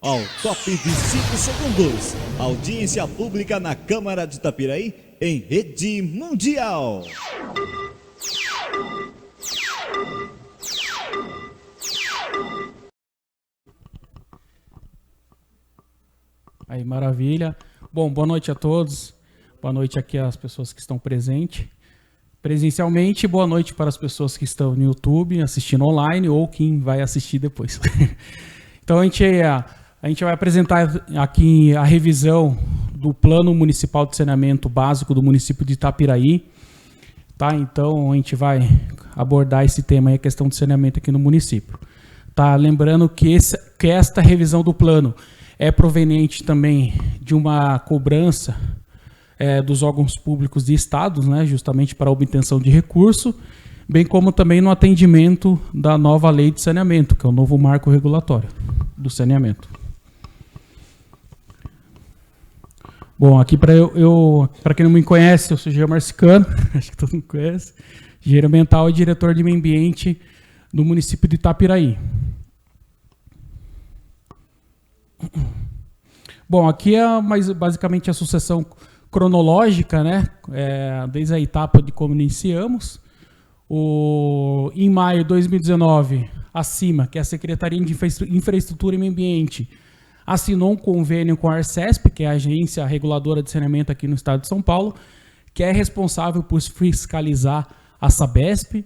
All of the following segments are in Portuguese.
Ao top de 5 segundos, audiência pública na Câmara de Itapiraí em rede mundial. Aí, maravilha. Bom, boa noite a todos. Boa noite aqui às pessoas que estão presentes. Presencialmente, boa noite para as pessoas que estão no YouTube assistindo online ou quem vai assistir depois. Então, a gente vai apresentar aqui a revisão do Plano Municipal de Saneamento Básico do município de Itapiraí. Tá? Então, a gente vai abordar esse tema aí, a questão de saneamento aqui no município. Tá? Lembrando que esta revisão do plano é proveniente também de uma cobrança dos órgãos públicos de estados, né, justamente para a obtenção de recurso, bem como também no atendimento da nova lei de saneamento, que é o novo marco regulatório do saneamento. Bom, aqui para quem não me conhece, eu sou Jean Marcicano, acho que todo mundo conhece, engenheiro ambiental e diretor de meio ambiente do município de Itapiraí. Bom, aqui é basicamente a sucessão cronológica, né? Desde a etapa de como iniciamos. Em maio de 2019, a CIMA, que é a Secretaria de Infraestrutura e Meio Ambiente, assinou um convênio com a Arcesp, que é a agência reguladora de saneamento aqui no estado de São Paulo, que é responsável por fiscalizar a Sabesp,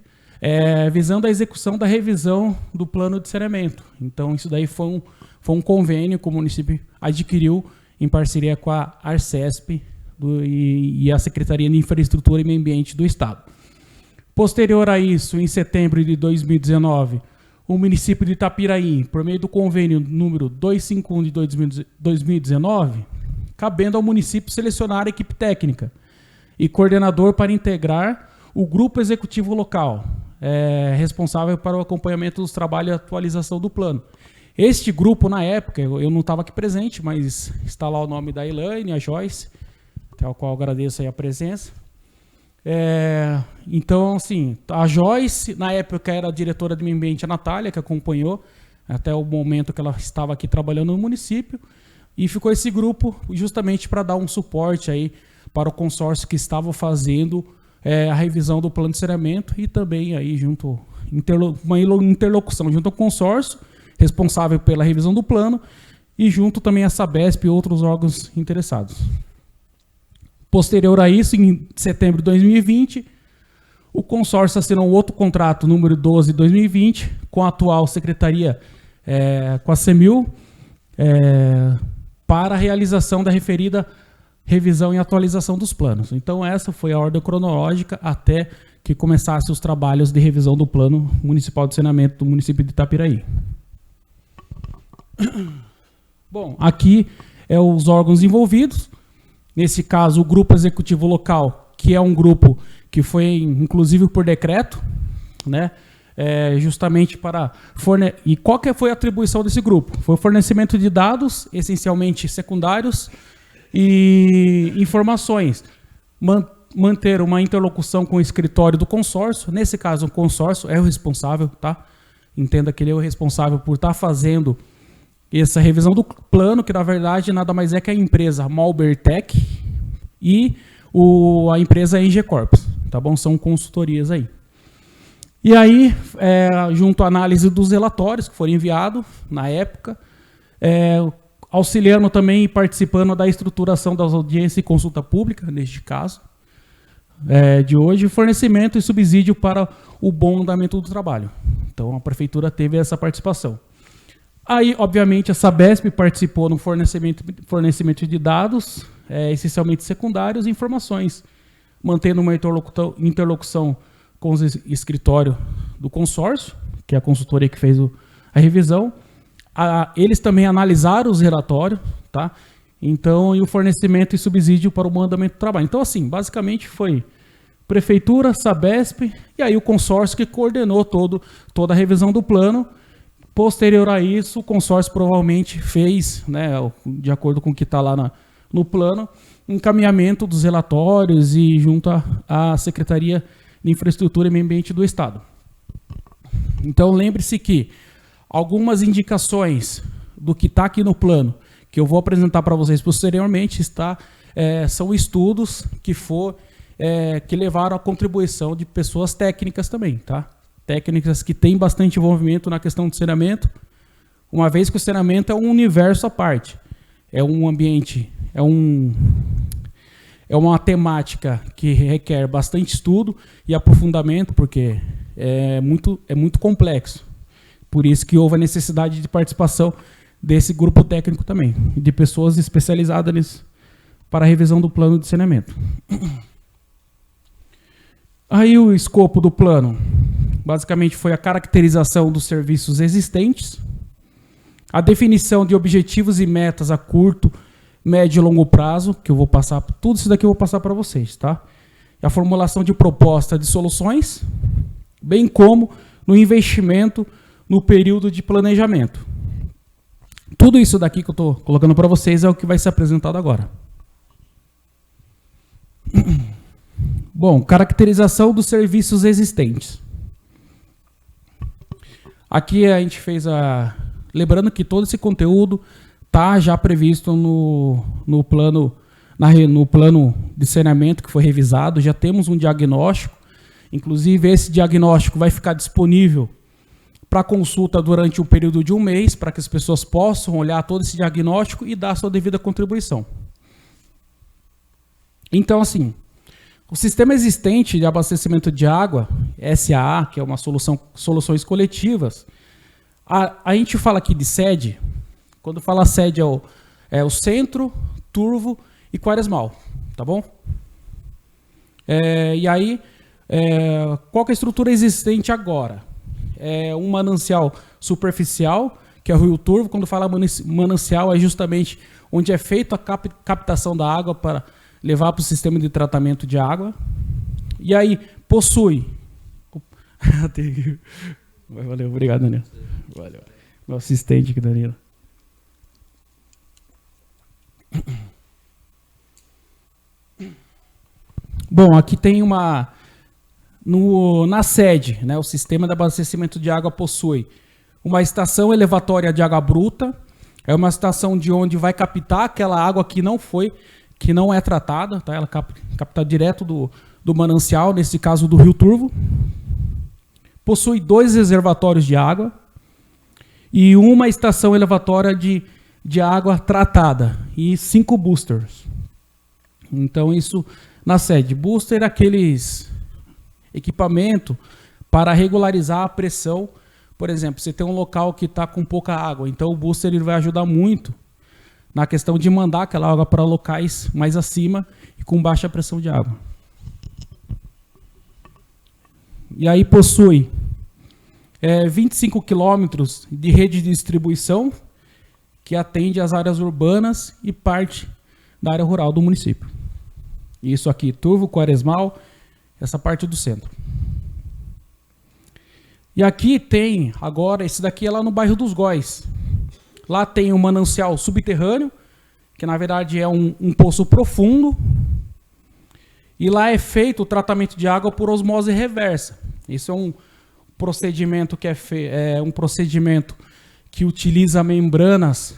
visando a execução da revisão do plano de saneamento. Então, isso daí foi um convênio que o município adquiriu em parceria com a Arcesp e a Secretaria de Infraestrutura e Meio Ambiente do Estado. Posterior a isso, em setembro de 2019, o município de Itapiraí, por meio do convênio número 251 de 2019, cabendo ao município selecionar a equipe técnica e coordenador para integrar o grupo executivo local, responsável para o acompanhamento dos trabalhos e atualização do plano. Este grupo, na época, eu não estava aqui presente, mas está lá o nome da Elaine, a Joyce, ao qual agradeço aí a presença. Então, assim, a Joyce, na época, era a diretora de meio ambiente, a Natália, que acompanhou até o momento que ela estava aqui trabalhando no município, e ficou esse grupo justamente para dar um suporte aí para o consórcio que estava fazendo a revisão do plano de saneamento e também aí uma interlocução junto ao consórcio, responsável pela revisão do plano, e junto também a Sabesp e outros órgãos interessados. Posterior a isso, em setembro de 2020, o consórcio assinou um outro contrato, número 12 de 2020, com a atual secretaria, com a CEMIL, para a realização da referida revisão e atualização dos planos. Então, essa foi a ordem cronológica até que começasse os trabalhos de revisão do Plano Municipal de Saneamento do município de Itapiraí. Bom, aqui os órgãos envolvidos. Nesse caso, o Grupo Executivo Local, que é um grupo que foi, inclusive, por decreto, né? Justamente para fornecer. E qual que foi a atribuição desse grupo? Foi o fornecimento de dados, essencialmente secundários, e informações. Manter uma interlocução com o escritório do consórcio. Nesse caso, o consórcio é o responsável, tá? Entenda que ele é o responsável por estar fazendo essa revisão do plano, que na verdade nada mais é que a empresa Malbertec e a empresa Engecorps, tá bom? São consultorias aí. E aí, junto à análise dos relatórios que foram enviados na época, auxiliando também e participando da estruturação das audiências e consulta pública, neste caso, de hoje, fornecimento e subsídio para o bom andamento do trabalho. Então, a prefeitura teve essa participação. Aí, obviamente, a Sabesp participou no fornecimento de dados, essencialmente secundários, e informações, mantendo uma interlocução com o escritório do consórcio, que é a consultoria que fez a revisão. Eles também analisaram os relatórios, tá? Então, e o fornecimento e subsídio para o bom andamento do trabalho. Então, assim, basicamente foi prefeitura, Sabesp, e aí o consórcio que coordenou toda a revisão do plano. Posterior a isso, o consórcio provavelmente fez, né, de acordo com o que está lá no plano, encaminhamento dos relatórios e junto à Secretaria de Infraestrutura e Meio Ambiente do Estado. Então, lembre-se que algumas indicações do que está aqui no plano, que eu vou apresentar para vocês posteriormente, são estudos que levaram a contribuição de pessoas técnicas também, tá? Técnicas que têm bastante envolvimento na questão do saneamento, uma vez que o saneamento é um universo à parte, é um ambiente, é uma temática que requer bastante estudo e aprofundamento, porque é muito complexo. Por isso que houve a necessidade de participação desse grupo técnico também, de pessoas especializadas nisso, para a revisão do plano de saneamento. Aí o escopo do plano, basicamente, foi a caracterização dos serviços existentes, a definição de objetivos e metas a curto, médio e longo prazo, que eu vou passar, tudo isso daqui eu vou passar para vocês, tá? E a formulação de proposta de soluções, bem como no investimento no período de planejamento. Tudo isso daqui que eu estou colocando para vocês é o que vai ser apresentado agora. Bom, caracterização dos serviços existentes. Aqui a gente fez lembrando que todo esse conteúdo está já previsto no plano de saneamento que foi revisado, já temos um diagnóstico, inclusive esse diagnóstico vai ficar disponível para consulta durante um período de um mês, para que as pessoas possam olhar todo esse diagnóstico e dar a sua devida contribuição. Então, assim, o sistema existente de abastecimento de água, SAA, que é uma soluções coletivas, a gente fala aqui de sede. Quando fala sede é o Centro, Turvo e Quaresmal, tá bom? E aí, qual que é a estrutura existente agora? É um manancial superficial, que é o Rio Turvo. Quando fala manancial, é justamente onde é feita a captação da água para levar para o sistema de tratamento de água. E aí, possui... Valeu, obrigado, Danilo. Valeu. Meu assistente aqui, Danilo. Bom, aqui tem na sede, né, o sistema de abastecimento de água possui uma estação elevatória de água bruta, é uma estação de onde vai captar aquela água que não é tratada, tá? Ela capta direto do manancial, nesse caso do Rio Turvo. Possui 2 reservatórios de água e uma estação elevatória de água tratada e 5 boosters. Então isso na sede. Booster é aqueles equipamento para regularizar a pressão. Por exemplo, você tem um local que está com pouca água, então o booster ele vai ajudar muito na questão de mandar aquela água para locais mais acima e com baixa pressão de água. E aí possui 25 quilômetros de rede de distribuição que atende às áreas urbanas e parte da área rural do município. Isso aqui, Turvo, Quaresmal, essa parte do centro. E aqui tem, agora, esse daqui é lá no bairro dos Góis. Lá tem um manancial subterrâneo, que na verdade é um poço profundo. E lá é feito o tratamento de água por osmose reversa. Isso é um procedimento que um procedimento que utiliza membranas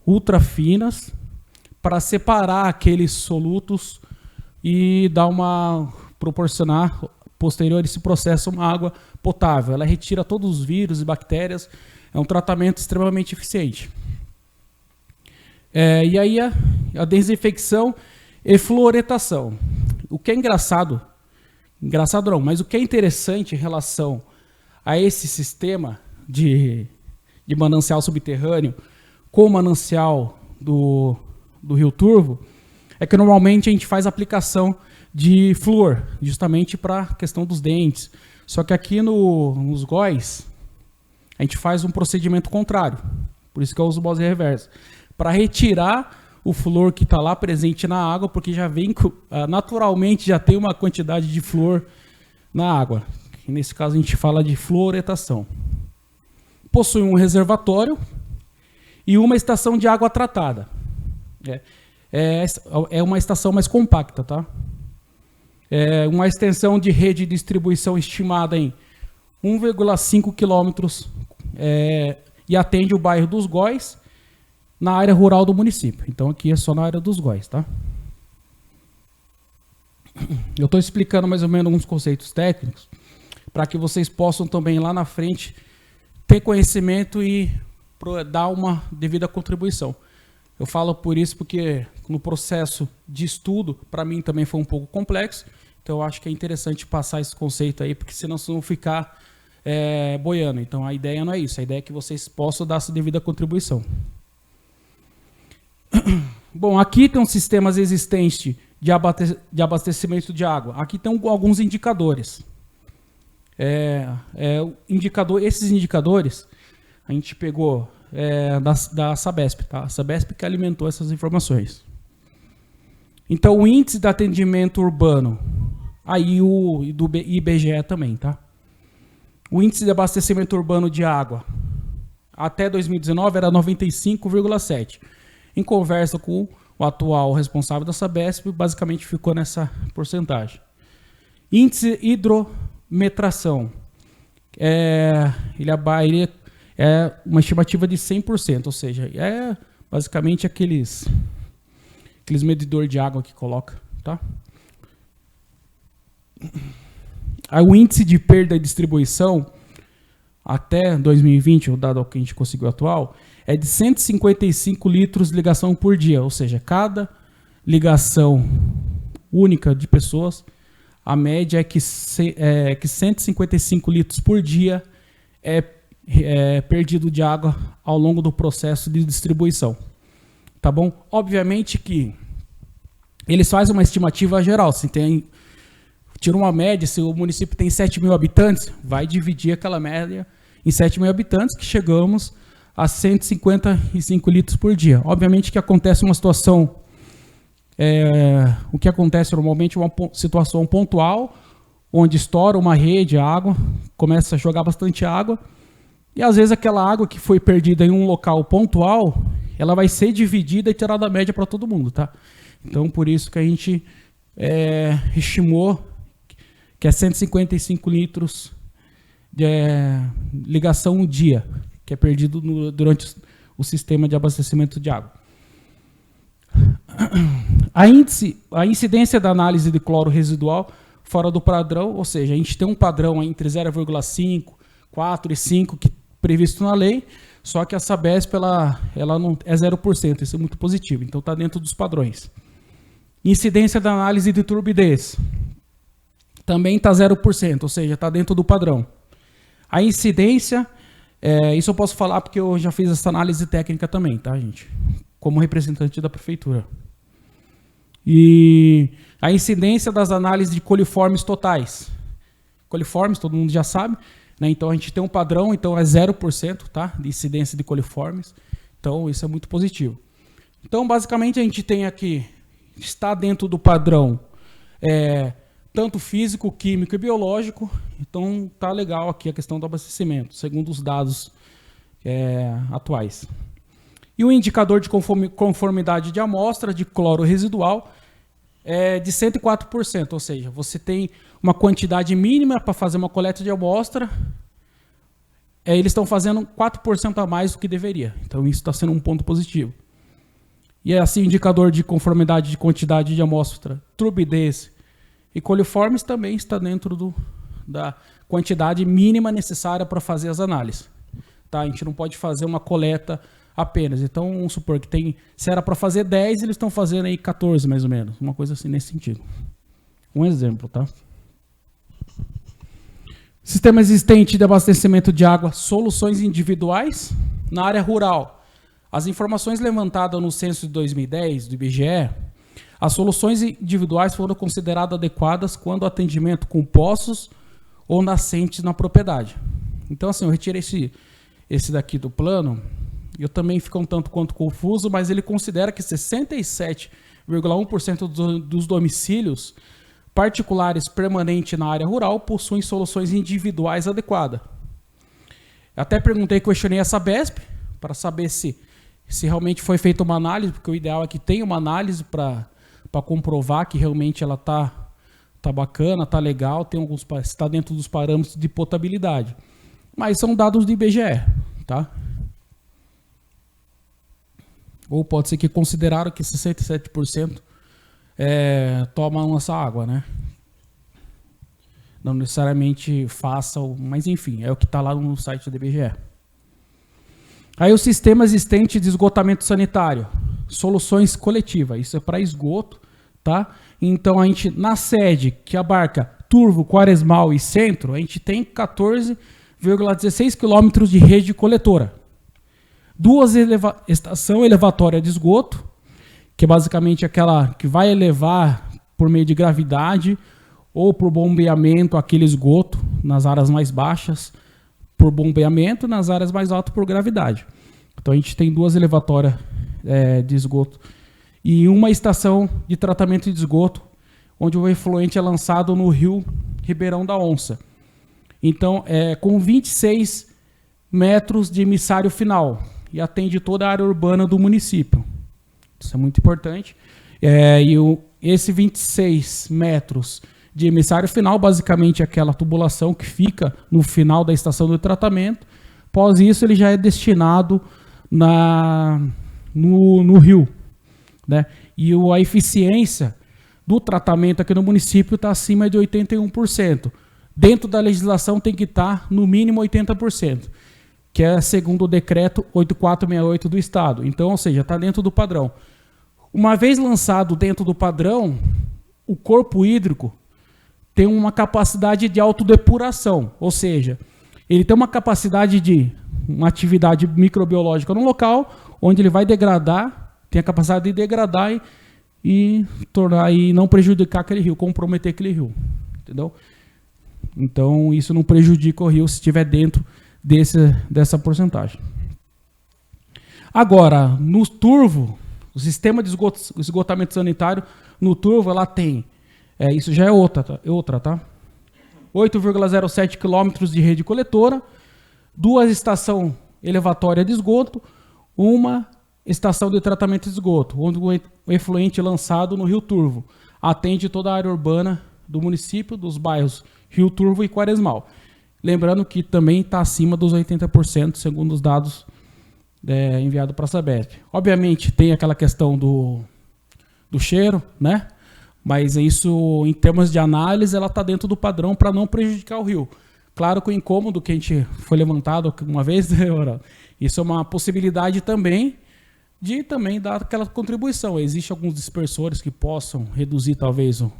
ultra finas para separar aqueles solutos e proporcionar posterior a esse processo uma água potável. Ela retira todos os vírus e bactérias. É um tratamento extremamente eficiente. E aí a desinfecção e fluoretação. O que é engraçado não, mas o que é interessante em relação a esse sistema de manancial subterrâneo com o manancial do Rio Turvo é que normalmente a gente faz aplicação de flúor, justamente para a questão dos dentes. Só que aqui nos Góis, a gente faz um procedimento contrário. Por isso que eu uso osmose reversa. Para retirar o flúor que está lá presente na água, porque já vem naturalmente já tem uma quantidade de flúor na água. E nesse caso a gente fala de fluoretação. Possui um reservatório e uma estação de água tratada. É uma estação mais compacta, tá? Uma extensão de rede de distribuição estimada em 1,5 quilômetros e atende o bairro dos Góis na área rural do município. Então aqui é só na área dos Góis, tá? Eu estou explicando mais ou menos alguns conceitos técnicos para que vocês possam também lá na frente ter conhecimento e dar uma devida contribuição. Eu falo por isso porque no processo de estudo, para mim também foi um pouco complexo, então eu acho que é interessante passar esse conceito aí, porque senão vocês vão ficar boiando. Então a ideia não é isso, a ideia é que vocês possam dar essa devida contribuição. Bom, aqui tem um sistemas existente de abastecimento de água. Aqui tem alguns indicadores. Esses indicadores a gente pegou da Sabesp, tá? A Sabesp que alimentou essas informações. Então o índice de atendimento urbano, aí o do IBGE também, tá? O índice de abastecimento urbano de água até 2019 era 95,7. Em conversa com o atual responsável da Sabesp, basicamente ficou nessa porcentagem. Índice hidrometração. Ele é uma estimativa de 100%, ou seja, é basicamente aqueles medidores de água que coloca, tá? Aí o índice de perda e distribuição até 2020, o dado que a gente conseguiu atual, é de 155 litros de ligação por dia, ou seja, cada ligação única de pessoas, a média é que 155 litros por dia é perdido de água ao longo do processo de distribuição. Tá bom? Obviamente que eles fazem uma estimativa geral. Se tira uma média, se o município tem 7 mil habitantes, vai dividir aquela média em 7 mil habitantes, que chegamos a 155 litros por dia. Obviamente que acontece uma situação, o que acontece normalmente é uma situação pontual, onde estoura uma rede, a água, começa a jogar bastante água, e às vezes aquela água que foi perdida em um local pontual, ela vai ser dividida e tirada da média para todo mundo, tá? Então, por isso que a gente estimou que é 155 litros de ligação um dia, que é perdido durante o sistema de abastecimento de água. A incidência da análise de cloro residual fora do padrão, ou seja, a gente tem um padrão entre 0,5, 4 e 5 que previsto na lei, só que a Sabesp ela não é 0%, isso é muito positivo, então está dentro dos padrões. Incidência da análise de turbidez também está 0%, ou seja, está dentro do padrão. A incidência, isso eu posso falar porque eu já fiz essa análise técnica também, tá, gente? Como representante da prefeitura. E a incidência das análises de coliformes totais. Coliformes, todo mundo já sabe, né? Então a gente tem um padrão, então é 0%, tá? De incidência de coliformes. Então isso é muito positivo. Então basicamente a gente tem aqui, está dentro do padrão, tanto físico, químico e biológico. Então tá legal aqui a questão do abastecimento, segundo os dados atuais. E o indicador de conformidade de amostra de cloro residual é de 104%, ou seja, você tem uma quantidade mínima para fazer uma coleta de amostra, eles estão fazendo 4% a mais do que deveria. Então isso está sendo um ponto positivo. E assim, o indicador de conformidade de quantidade de amostra, turbidez e coliformes também está dentro da quantidade mínima necessária para fazer as análises. Tá? A gente não pode fazer uma coleta apenas. Então, vamos supor que se era para fazer 10, eles estão fazendo aí 14, mais ou menos. Uma coisa assim nesse sentido. Um exemplo, tá? Sistema existente de abastecimento de água, soluções individuais na área rural. As informações levantadas no censo de 2010 do IBGE, as soluções individuais foram consideradas adequadas quando o atendimento com poços ou nascentes na propriedade. Então, assim, eu retirei esse daqui do plano. Eu também fico um tanto quanto confuso, mas ele considera que 67,1% dos domicílios particulares permanentes na área rural possuem soluções individuais adequadas. Até questionei a Sabesp para saber se realmente foi feita uma análise, porque o ideal é que tenha uma análise para comprovar que realmente ela tá bacana, tá legal, está dentro dos parâmetros de potabilidade. Mas são dados do IBGE, tá? Ou pode ser que consideraram que 67% tomam essa água, né? Não necessariamente façam, mas enfim, é o que está lá no site do IBGE. Aí o sistema existente de esgotamento sanitário, soluções coletivas, isso é para esgoto, tá? Então a gente, na sede, que abarca Turvo, Quaresmal e Centro, a gente tem 14,16 quilômetros de rede coletora. 2 estação elevatória de esgoto, que é basicamente aquela que vai elevar por meio de gravidade ou por bombeamento aquele esgoto nas áreas mais baixas, por bombeamento, nas áreas mais altas por gravidade. Então a gente tem 2 elevatórias de esgoto e uma estação de tratamento de esgoto, onde o efluente é lançado no rio Ribeirão da Onça. Então, com 26 metros de emissário final e atende toda a área urbana do município. Isso é muito importante. Esse 26 metros de emissário final, basicamente aquela tubulação que fica no final da estação de tratamento. Após isso, ele já é destinado no rio, né? E a eficiência do tratamento aqui no município está acima de 81%. Dentro da legislação tem que estar no mínimo 80%, que é segundo o decreto 8468 do Estado. Então, ou seja, está dentro do padrão. Uma vez lançado dentro do padrão, o corpo hídrico tem uma capacidade de autodepuração, ou seja, ele tem uma capacidade de uma atividade microbiológica no local, onde ele vai degradar, tem a capacidade de degradar e tornar e não prejudicar aquele rio, comprometer aquele rio, entendeu? Então isso não prejudica o rio se estiver dentro dessa porcentagem. Agora, no turvo, o sistema de esgotamento sanitário no turvo, ela tem, isso já é outra, tá? 8,07 quilômetros de rede coletora, 2 estações elevatórias de esgoto, uma estação de tratamento de esgoto, onde o efluente lançado no Rio Turvo atende toda a área urbana do município, dos bairros Rio Turvo e Quaresmal. Lembrando que também está acima dos 80%, segundo os dados enviados para a Sabesp. Obviamente tem aquela questão do cheiro, né? Mas isso, em termos de análise, ela está dentro do padrão para não prejudicar o rio. Claro que o incômodo que a gente foi levantado uma vez, isso é uma possibilidade também de também dar aquela contribuição. Existem alguns dispersores que possam reduzir talvez o...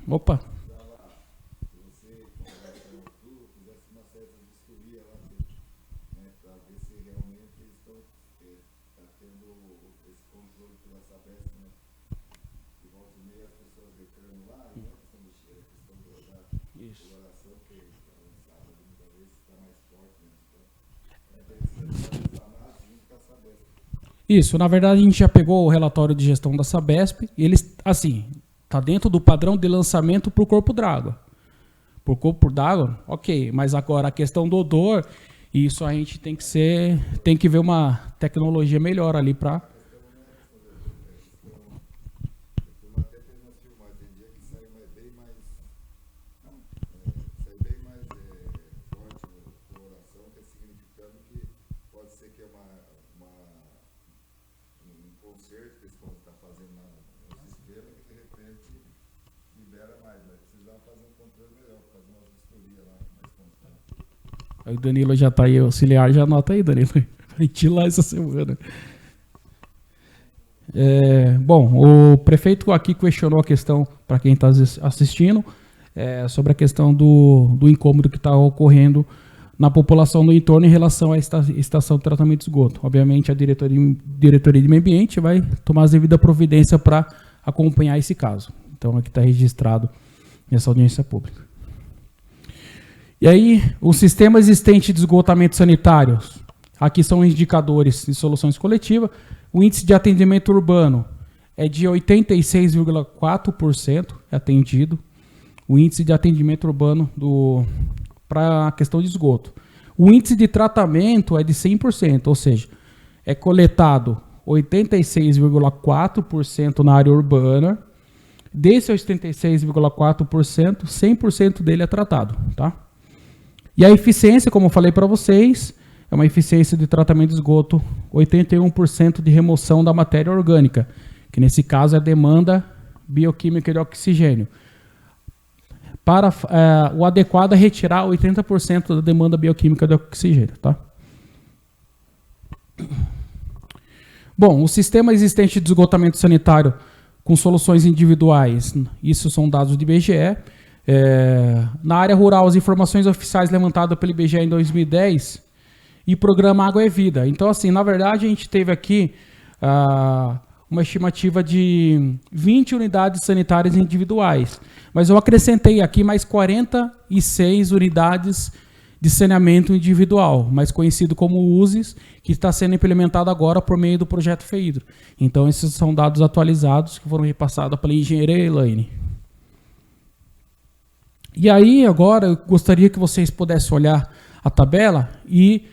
Opa! Isso, na verdade a gente já pegou o relatório de gestão da Sabesp e eles, assim, está dentro do padrão de lançamento para o corpo d'água. Por corpo d'água, ok, mas agora a questão do odor, isso a gente tem que ver uma tecnologia melhor ali para... Aí o Danilo já está aí, auxiliar, já anota aí, Danilo. A gente ir lá essa semana. Bom, o prefeito aqui questionou a questão, para quem está assistindo, sobre a questão do incômodo que está ocorrendo na população do entorno em relação à estação de tratamento de esgoto. Obviamente, a diretoria de meio ambiente vai tomar as devidas providências para acompanhar esse caso. Então, aqui está registrado nessa audiência pública. E aí, o sistema existente de esgotamento sanitário, aqui são indicadores de soluções coletivas. O índice de atendimento urbano é de 86,4% atendido. O índice de atendimento urbano para a questão de esgoto. O índice de tratamento é de 100%, ou seja, é coletado 86,4% na área urbana. Desse 86,4%, 100% dele é tratado, tá? E a eficiência, como eu falei para vocês, é uma eficiência de tratamento de esgoto, 81% de remoção da matéria orgânica, que nesse caso é a demanda bioquímica de oxigênio. Para o adequado é retirar 80% da demanda bioquímica de oxigênio. Tá? Bom, o sistema existente de esgotamento sanitário com soluções individuais, isso são dados do IBGE. Na área rural, as informações oficiais levantadas pelo IBGE em 2010 e programa Água é Vida. Então, assim, na verdade, a gente teve aqui uma estimativa de 20 unidades sanitárias individuais. Mas eu acrescentei aqui mais 46 unidades de saneamento individual, mais conhecido como USES, que está sendo implementado agora por meio do projeto FEIDRO. Então, esses são dados atualizados que foram repassados pela engenheira Elaine. E aí, agora, eu gostaria que vocês pudessem olhar a tabela e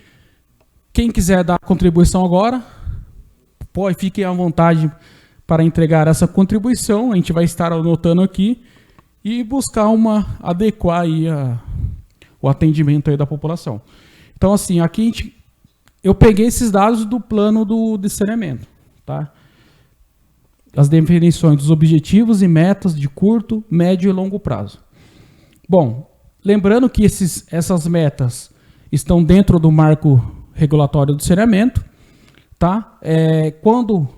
quem quiser dar contribuição agora, fiquem à vontade para entregar essa contribuição. A gente vai estar anotando aqui e buscar adequar aí o atendimento aí da população. Então, assim, aqui eu peguei esses dados do plano de saneamento, tá? As definições dos objetivos e metas de curto, médio e longo prazo. Bom, lembrando que essas metas estão dentro do marco regulatório do saneamento, tá? Quando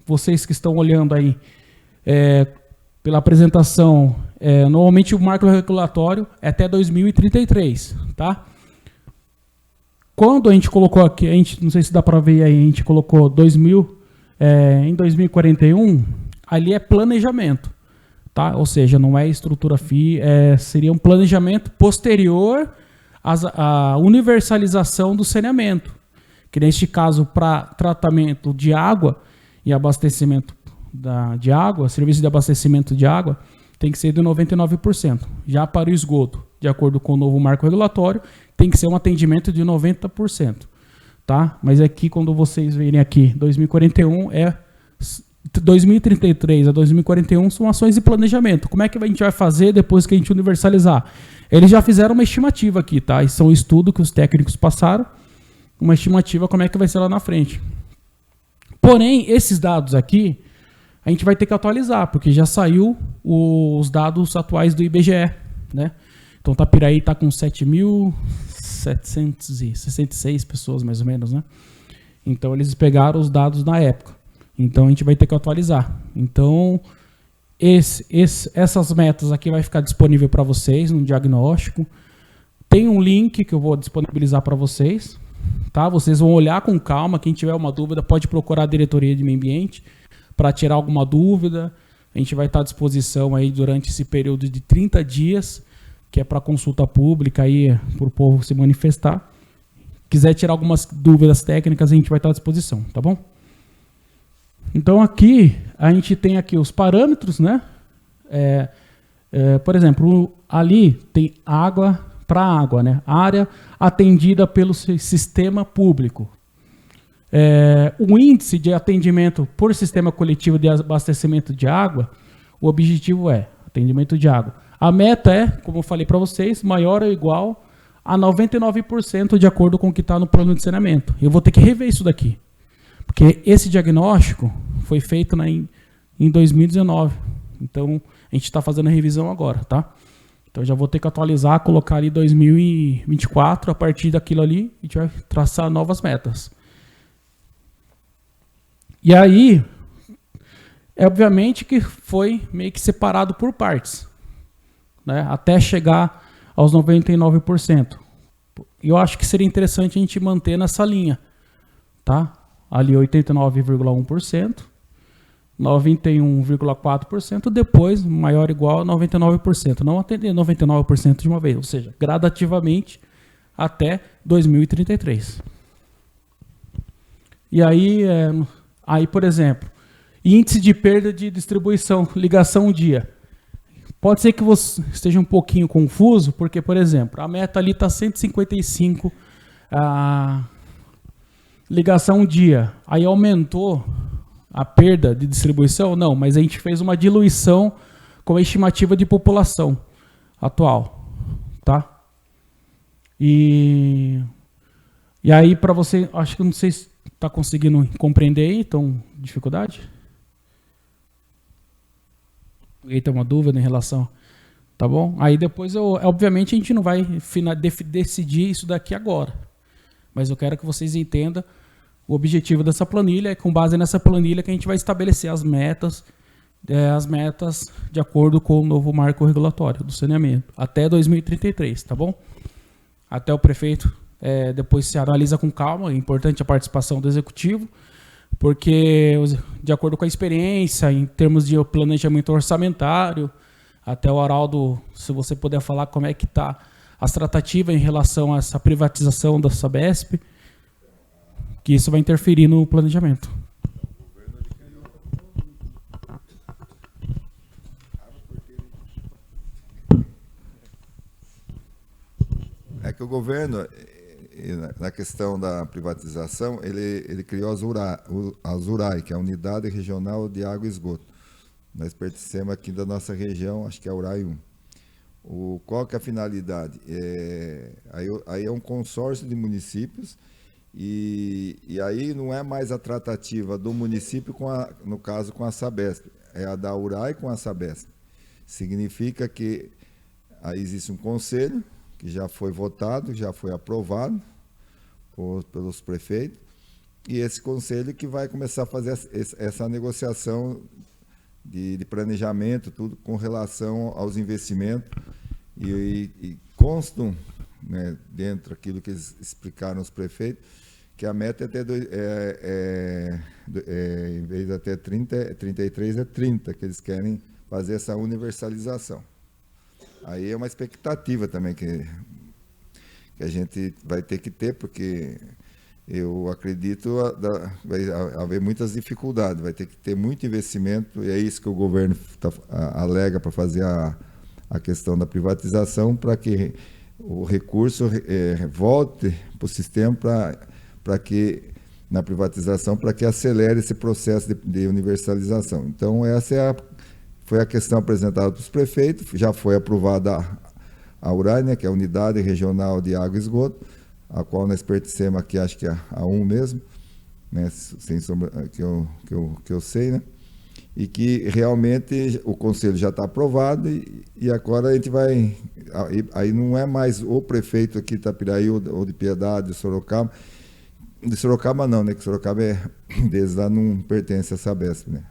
vocês que estão olhando aí pela apresentação, normalmente o marco regulatório é até 2033, tá? Quando a gente colocou aqui, não sei se dá para ver aí, a gente colocou em 2041, ali é planejamento, tá? Ou seja, não é estrutura seria um planejamento posterior à universalização do saneamento, que neste caso, para tratamento de água e abastecimento de água, serviço de abastecimento de água, tem que ser de 99%. Já para o esgoto, de acordo com o novo marco regulatório, tem que ser um atendimento de 90%. Tá? Mas aqui, quando vocês verem aqui, 2041 2033 a 2041 são ações de planejamento. Como é que a gente vai fazer depois que a gente universalizar? Eles já fizeram uma estimativa aqui, tá? Isso é um estudo que os técnicos passaram, uma estimativa como é que vai ser lá na frente. Porém, esses dados aqui, a gente vai ter que atualizar, porque já saiu os dados atuais do IBGE, né? Então, Tapiraí está com 7.766 pessoas, mais ou menos, né? Então, eles pegaram os dados na época. Então, a gente vai ter que atualizar. Então, essas metas aqui vai ficar disponível para vocês no diagnóstico. Tem um link que eu vou disponibilizar para vocês, tá? Vocês vão olhar com calma. Quem tiver uma dúvida pode procurar a diretoria de meio ambiente para tirar alguma dúvida. A gente vai estar à disposição aí durante esse período de 30 dias, que é para consulta pública aí, para o povo se manifestar. Quiser tirar algumas dúvidas técnicas, a gente vai estar à disposição, tá bom? Então aqui, a gente tem aqui os parâmetros, né? Por exemplo, ali tem água para água, né? Área atendida pelo sistema público. O índice de atendimento por sistema coletivo de abastecimento de água, o objetivo é atendimento de água. A meta é, como eu falei para vocês, maior ou igual a 99% de acordo com o que está no plano de saneamento. Eu vou ter que rever isso daqui, porque esse diagnóstico foi feito em 2019. Então, a gente está fazendo a revisão agora, tá? Então, já vou ter que atualizar, colocar ali 2024, a partir daquilo ali, a gente vai traçar novas metas. E aí, obviamente que foi meio que separado por partes, né, até chegar aos 99%. E eu acho que seria interessante a gente manter nessa linha, tá? Ali 89,1%, 91,4%, depois maior ou igual a 99%. Não atender 99% de uma vez, ou seja, gradativamente até 2033. E aí, por exemplo, índice de perda de distribuição, ligação dia. Pode ser que você esteja um pouquinho confuso, porque, por exemplo, a meta ali está 155 ligação dia. Aí aumentou a perda de distribuição? Não, mas a gente fez uma diluição com a estimativa de população atual, tá? E E aí, para você, acho que eu não sei se está conseguindo compreender aí, então, dificuldade? Alguém tem uma dúvida em relação, tá bom? Aí depois, obviamente, a gente não vai decidir isso daqui agora, mas eu quero que vocês entendam o objetivo dessa planilha, é com base nessa planilha que a gente vai estabelecer as metas de acordo com o novo marco regulatório do saneamento, até 2033, tá bom? Até o prefeito, depois se analisa com calma, é importante a participação do executivo, porque, de acordo com a experiência, em termos de planejamento orçamentário, até o Araldo, se você puder falar como é que está as tratativas em relação a essa privatização da Sabesp, que isso vai interferir no planejamento. É que o governo, na questão da privatização, ele criou a ZURAI, que é a Unidade Regional de Água e Esgoto. Nós pertencemos aqui da nossa região, acho que é a URAI 1. Qual que é a finalidade? Aí é um consórcio de municípios e aí não é mais a tratativa do município, no caso, com a Sabesp. É a da URAI com a Sabesp. Significa que aí existe um conselho, que já foi votado, já foi aprovado pelos prefeitos, e esse conselho que vai começar a fazer essa negociação de planejamento, tudo com relação aos investimentos, e constam, né, dentro daquilo que eles explicaram os prefeitos, que a meta em vez de até 33, é 30, que eles querem fazer essa universalização. Aí é uma expectativa também que a gente vai ter que ter, porque eu acredito vai haver muitas dificuldades, vai ter que ter muito investimento, e é isso que o governo alega para fazer a questão da privatização, para que o recurso volte para o sistema, para que, na privatização, para que acelere esse processo de universalização. Então, essa foi a questão apresentada para os prefeitos, já foi aprovada a URAI, né, que é a Unidade Regional de Água e Esgoto, a qual nós pertencemos aqui, acho que a 1 mesmo, né, sem sombra, que eu sei, né, e que realmente o conselho já está aprovado e agora a gente vai, aí não é mais o prefeito aqui de Itapiraí ou de Piedade, de Sorocaba não, né, que Sorocaba desde lá não pertence a Sabesp, né.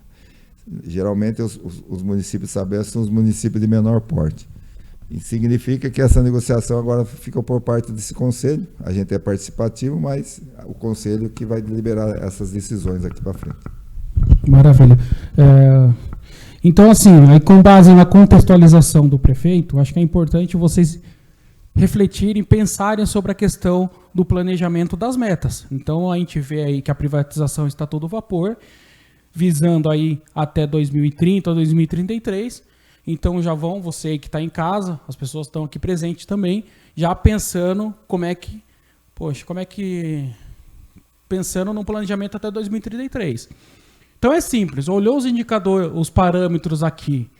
Geralmente os municípios de Sabesp são os municípios de menor porte. E significa que essa negociação agora fica por parte desse conselho. A gente é participativo, mas o conselho que vai deliberar essas decisões aqui para frente. Maravilha. Então, assim, aí com base na contextualização do prefeito, acho que é importante vocês refletirem, pensarem sobre a questão do planejamento das metas. Então, a gente vê aí que a privatização está a todo vapor, visando aí até 2030, 2033. Então já vão, você que está em casa, as pessoas estão aqui presentes também, já pensando pensando no planejamento até 2033. Então é simples, olhou os indicadores, os parâmetros aqui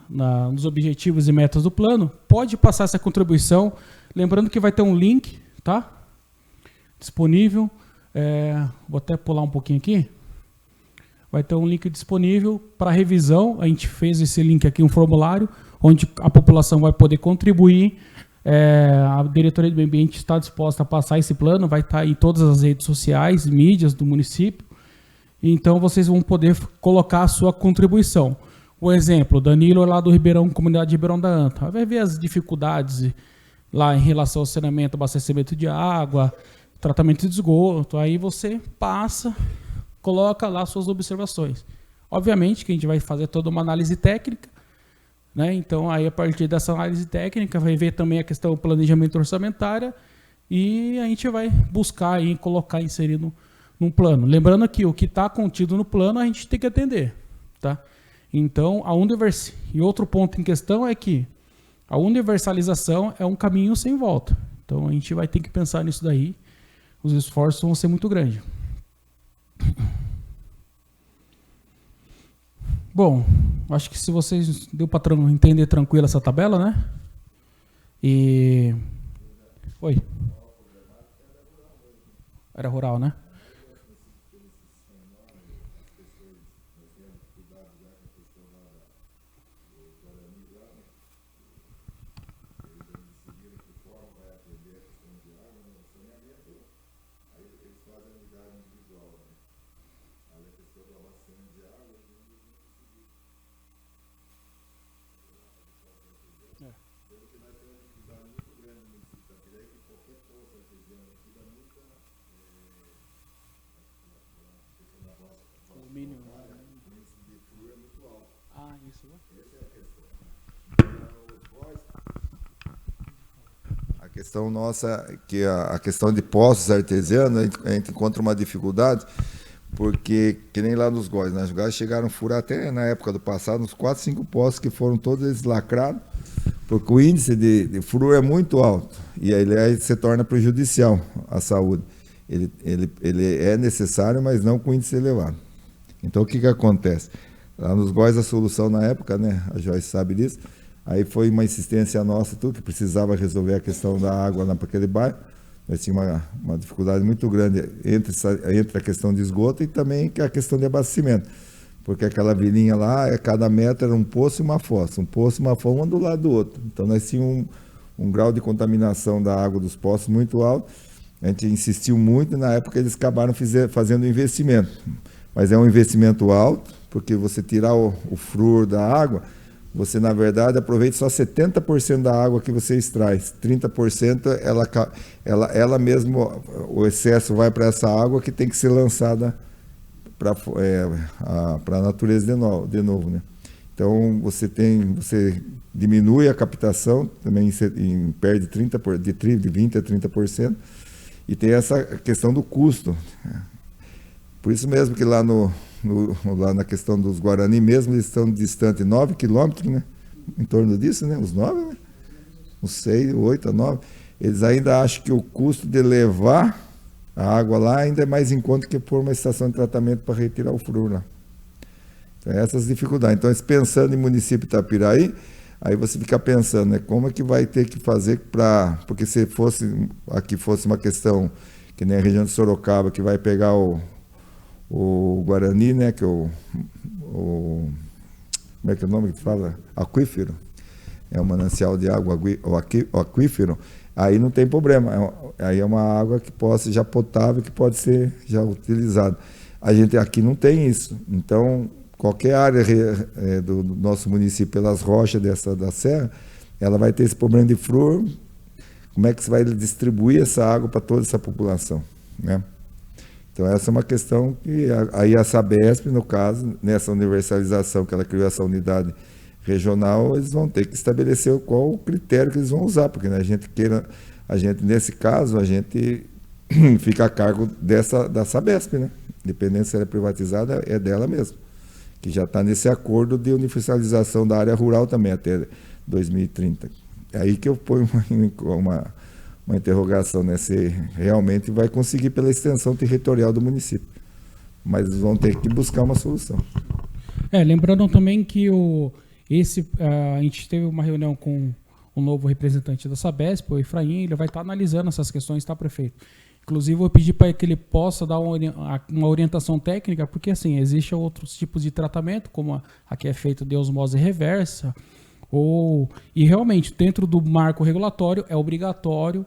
nos objetivos e metas do plano, pode passar essa contribuição, lembrando que vai ter um link, tá? Disponível. Vou até pular um pouquinho aqui. Vai ter um link disponível para revisão. A gente fez esse link aqui, um formulário, onde a população vai poder contribuir. A Diretoria do Meio Ambiente está disposta a passar esse plano, vai estar em todas as redes sociais, mídias do município. Então, vocês vão poder colocar a sua contribuição. O exemplo, Danilo lá do Ribeirão, comunidade de Ribeirão da Anta, vai ver as dificuldades lá em relação ao saneamento, abastecimento de água, tratamento de esgoto. Aí você passa, coloca lá suas observações. Obviamente que a gente vai fazer toda uma análise técnica, né? Então, aí a partir dessa análise técnica, vai ver também a questão do planejamento orçamentário e a gente vai buscar aí, colocar inserido num plano. Lembrando que o que está contido no plano a gente tem que atender, tá? Então, e outro ponto em questão é que a universalização é um caminho sem volta. Então, a gente vai ter que pensar nisso daí. Os esforços vão ser muito grandes. Bom, acho que se vocês deu para entender tranquilo essa tabela, né? Oi. Área rural, né? Ah, isso. A questão nossa, que a questão de poços artesianos, a gente encontra uma dificuldade, porque, que nem lá nos góis, né? Os góis chegaram a furar até na época do passado, uns 4, 5 poços que foram todos eles lacrados, porque o índice de furor é muito alto, e aí se torna prejudicial à saúde. Ele é necessário, mas não com índice elevado. Então, o que acontece? Lá nos góis, a solução na época, né? A Joyce sabe disso, aí foi uma insistência nossa, tudo que precisava resolver a questão da água lá para aquele bairro. Nós tínhamos uma dificuldade muito grande entre a questão de esgoto e também a questão de abastecimento. Porque aquela vilinha lá, cada metro era um poço e uma fossa. Um poço e uma fossa, um do lado do outro. Então nós tínhamos um grau de contaminação da água dos poços muito alto. A gente insistiu muito e na época eles acabaram fazendo um investimento. Mas é um investimento alto, porque você tirar o flúor da água, você, na verdade, aproveita só 70% da água que você extrai. 30% ela mesmo, o excesso vai para essa água que tem que ser lançada para a natureza de novo, né? Então, você diminui a captação, também perde de 20% a 30%, e tem essa questão do custo. Por isso mesmo que lá lá na questão dos Guarani mesmo, eles estão distantes 9 quilômetros, né? Em torno disso, né? Os 9, né? Os 6, 8 a 9. Eles ainda acham que o custo de levar a água lá ainda é mais em conta que pôr uma estação de tratamento para retirar o flúor lá. Então, essas dificuldades. Então, pensando em município de Itapiraí, aí você fica pensando, né? Como é que vai ter que fazer para... Porque se fosse uma questão que nem a região de Sorocaba, que vai pegar o Guarani, né, que como é que é o nome que fala? Aquífero. É um manancial de água, o aquífero. Aí não tem problema. Aí é uma água que possa já potável, que pode ser já utilizada. A gente aqui não tem isso. Então, qualquer área do nosso município, pelas rochas da serra, ela vai ter esse problema de flúor. Como é que você vai distribuir essa água para toda essa população, né? Então, essa é uma questão que aí a Sabesp, no caso, nessa universalização que ela criou, essa unidade regional, eles vão ter que estabelecer qual o critério que eles vão usar, porque, né, nesse caso, a gente fica a cargo da Sabesp, né? Dependendo se ela é privatizada, é dela mesmo, que já está nesse acordo de universalização da área rural também até 2030. É aí que eu ponho uma interrogação, né? Se realmente vai conseguir pela extensão territorial do município. Mas vão ter que buscar uma solução. Lembrando também que a gente teve uma reunião com o novo representante da Sabesp, o Efraim, ele vai estar analisando essas questões, tá, prefeito? Inclusive, eu pedi para que ele possa dar uma orientação técnica, porque assim, existem outros tipos de tratamento, como a que é feita de osmose reversa, e realmente, dentro do marco regulatório, é obrigatório,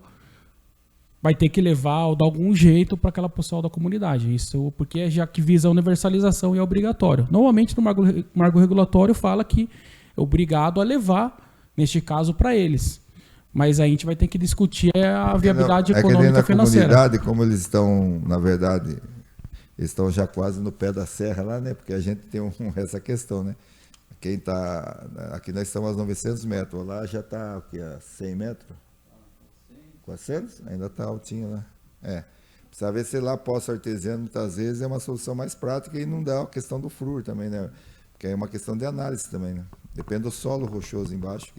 vai ter que levar ou dar algum jeito para aquela pessoa da comunidade. Isso porque já que visa a universalização e é obrigatório. Normalmente, no marco regulatório, fala que é obrigado a levar, neste caso, para eles. Mas a gente vai ter que discutir a viabilidade econômica e financeira. Comunidade, como eles estão, na verdade, eles estão já quase no pé da serra lá, né? Porque a gente tem essa questão, né? Aqui nós estamos a 900 metros, lá já está a 100 metros? 400? Ainda está altinho lá. Precisa ver se lá poço artesiano, muitas vezes, é uma solução mais prática e não dá a questão do flúor também, né? Porque é uma questão de análise também, né? Depende do solo rochoso embaixo,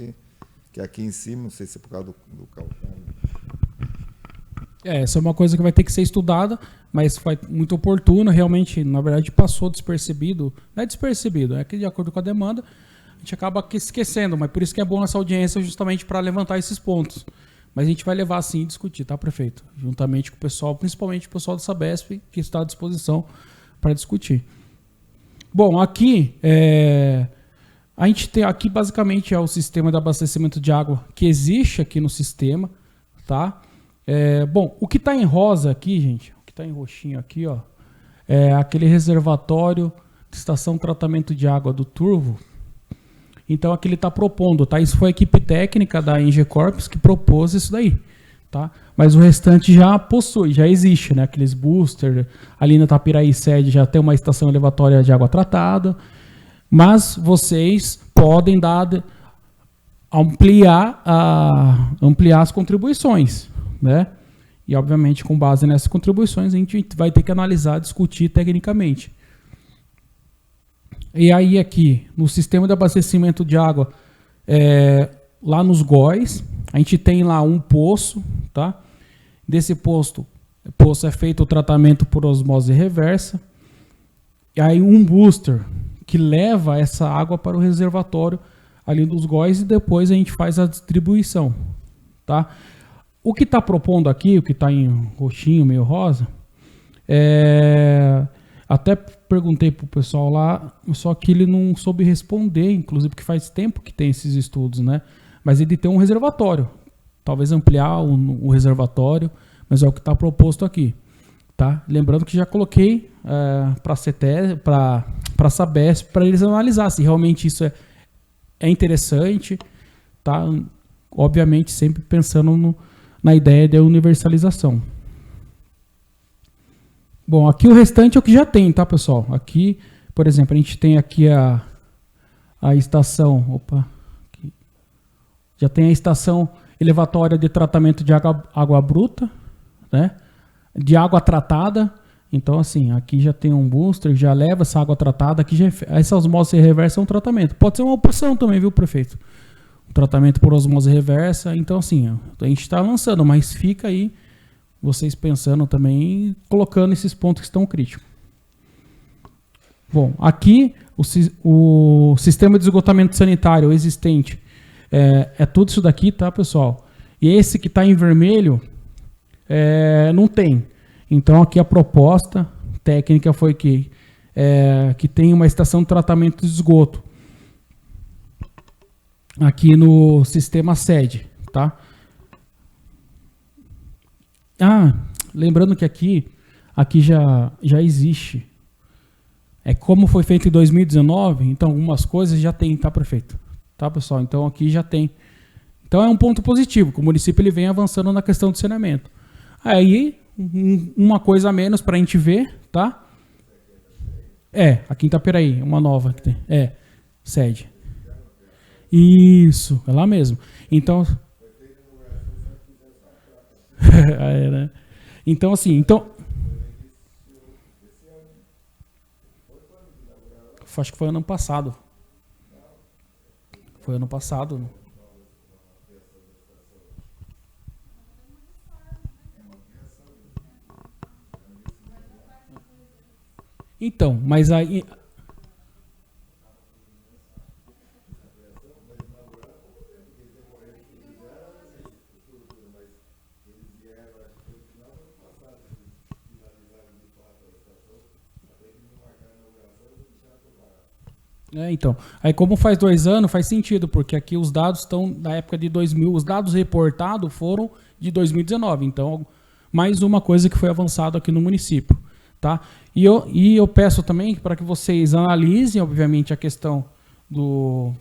que aqui em cima, não sei se é por causa do calcário. Essa é uma coisa que vai ter que ser estudada, mas foi muito oportuno, realmente, na verdade, passou despercebido. Não é despercebido, é que de acordo com a demanda, a gente acaba esquecendo, mas por isso que é bom essa audiência justamente para levantar esses pontos. Mas a gente vai levar assim e discutir, tá, prefeito? Juntamente com o pessoal, principalmente o pessoal da Sabesp, que está à disposição para discutir. Bom, aqui a gente tem aqui basicamente é o sistema de abastecimento de água que existe aqui no sistema, tá? Bom, o que está em rosa aqui, gente, o que está em roxinho aqui, ó, é aquele reservatório de estação de tratamento de água do Turvo. Então aqui ele está propondo, tá? Isso foi a equipe técnica da Engie Corps que propôs isso daí, tá? Mas o restante já possui, já existe, né? Aqueles booster, ali na Itapiraí sede já tem uma estação elevatória de água tratada, mas vocês podem ampliar as contribuições, né? E obviamente com base nessas contribuições a gente vai ter que analisar, discutir tecnicamente. E aí aqui, no sistema de abastecimento de água, lá nos GOIs, a gente tem lá um poço, tá? Desse poço é feito o tratamento por osmose reversa. E aí um booster que leva essa água para o reservatório ali dos GOIs e depois a gente faz a distribuição, tá? O que está propondo aqui, o que está em roxinho, meio rosa, até perguntei para o pessoal lá, só que ele não soube responder, inclusive porque faz tempo que tem esses estudos, né? Mas ele tem um reservatório, talvez ampliar o reservatório, mas é o que está proposto aqui, tá? Lembrando que já coloquei para a CETES, para a Sabesp, para eles analisar se realmente isso é interessante, tá? Obviamente sempre pensando na ideia de universalização. Bom, aqui o restante é o que já tem, tá, pessoal? Aqui, por exemplo, a gente tem aqui a estação, aqui, já tem a estação elevatória de tratamento de água bruta, né? De água tratada. Então, assim, aqui já tem um booster que já leva essa água tratada, aqui essa osmose reversa é um tratamento. Pode ser uma opção também, viu, prefeito? Um tratamento por osmose reversa. Então, assim, a gente está lançando, mas fica aí vocês pensando também, colocando esses pontos que estão críticos. Bom, aqui o sistema de esgotamento sanitário existente é tudo isso daqui, tá, pessoal? E esse que está em vermelho não tem. Então aqui a proposta técnica foi que tem uma estação de tratamento de esgoto aqui no sistema sede, tá? Lembrando que aqui já existe. Como foi feito em 2019, então algumas coisas já tem, tá, prefeito? Tá, pessoal? Então aqui já tem. Então é um ponto positivo, que o município ele vem avançando na questão do saneamento. Aí, uma coisa a menos para a gente ver, tá? Aqui em Itapiraí, uma nova que tem. Sede. Isso, é lá mesmo. Então... né? Então, assim, acho que foi ano passado. Foi ano passado. Então, mas aí... Então, aí como faz 2 anos, faz sentido, porque aqui os dados estão da época de 2000, os dados reportados foram de 2019, então mais uma coisa que foi avançado aqui no município, tá? E eu peço também para que vocês analisem, obviamente, a questão